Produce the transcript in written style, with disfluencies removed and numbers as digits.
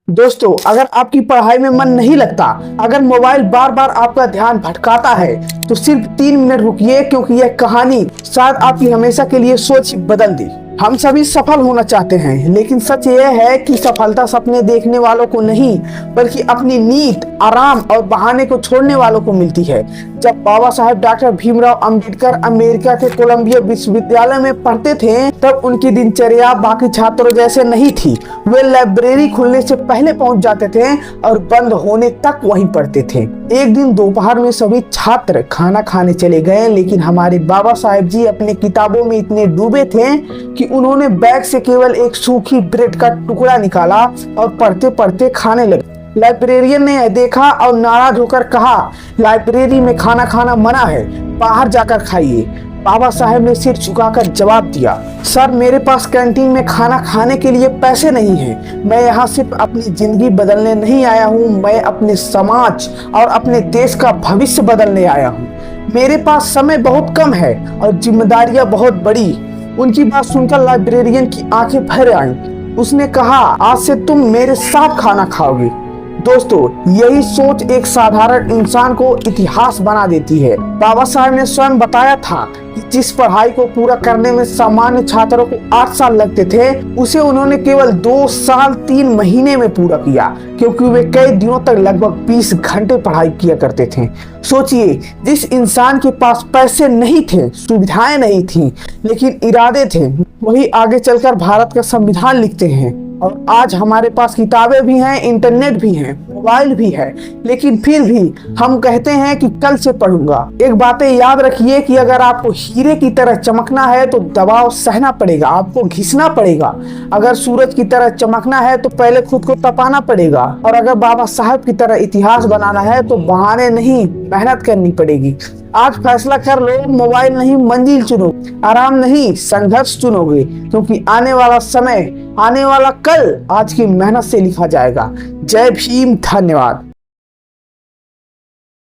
दोस्तों, अगर आपकी पढ़ाई में मन नहीं लगता, अगर मोबाइल बार बार आपका ध्यान भटकाता है, तो सिर्फ 3 मिनट रुकिए, क्योंकि यह कहानी शायद आपकी हमेशा के लिए सोच बदल दी। हम सभी सफल होना चाहते हैं, लेकिन सच यह है कि सफलता सपने देखने वालों को नहीं, बल्कि अपनी नींद, आराम और बहाने को छोड़ने वालों को मिलती है। जब बाबा साहेब डॉक्टर भीमराव अंबेडकर अमेरिका के कोलंबिया विश्वविद्यालय में पढ़ते थे, तब उनकी दिनचर्या बाकी छात्रों जैसे नहीं थी। वे लाइब्रेरी खुलने से पहले पहुंच जाते थे और बंद होने तक वहीं पढ़ते थे। एक दिन दोपहर में सभी छात्र खाना खाने चले गए, लेकिन हमारे बाबा साहेब जी अपने किताबों में इतने डूबे थे कि उन्होंने बैग से केवल एक सूखी ब्रेड का टुकड़ा निकाला और पढ़ते पढ़ते खाने लगे। लाइब्रेरियन ने देखा और नाराज होकर कहा, लाइब्रेरी में खाना खाना मना है, बाहर जाकर खाइए। बाबा साहेब ने सिर झुकाकर जवाब दिया, सर, मेरे पास कैंटीन में खाना खाने के लिए पैसे नहीं हैं। मैं यहाँ सिर्फ अपनी जिंदगी बदलने नहीं आया हूँ, मैं अपने समाज और अपने देश का भविष्य बदलने आया हूँ। मेरे पास समय बहुत कम है और जिम्मेदारियां बहुत बड़ी। उनकी बात सुनकर लाइब्रेरियन की आंखें भर आईं। उसने कहा, आज से तुम मेरे साथ खाना खाओगे। दोस्तों, यही सोच एक साधारण इंसान को इतिहास बना देती है। बाबा साहब ने स्वयं बताया था कि जिस पढ़ाई को पूरा करने में सामान्य छात्रों को 8 साल लगते थे, उसे उन्होंने केवल 2 साल 3 महीने में पूरा किया, क्योंकि वे कई दिनों तक लगभग 20 घंटे पढ़ाई किया करते थे। सोचिए, जिस इंसान के पास पैसे नहीं थे, सुविधाएं नहीं थी, लेकिन इरादे थे, वही आगे चलकर भारत का संविधान लिखते हैं। और आज हमारे पास किताबें भी हैं, इंटरनेट भी है, मोबाइल भी है, लेकिन फिर भी हम कहते हैं कि कल से पढ़ूंगा। एक बात याद रखिए कि अगर आपको हीरे की तरह चमकना है तो दबाव सहना पड़ेगा, आपको घिसना पड़ेगा। अगर सूरज की तरह चमकना है तो पहले खुद को तपाना पड़ेगा। और अगर बाबा साहब की तरह इतिहास बनाना है तो बहाने नहीं, मेहनत करनी पड़ेगी। आज फैसला कर लो, मोबाइल नहीं मंजिल चुनो, आराम नहीं संघर्ष चुनोगे, क्योंकि आने वाला समय, आने वाला कल आज की मेहनत से लिखा जाएगा। जय भीम, धन्यवाद।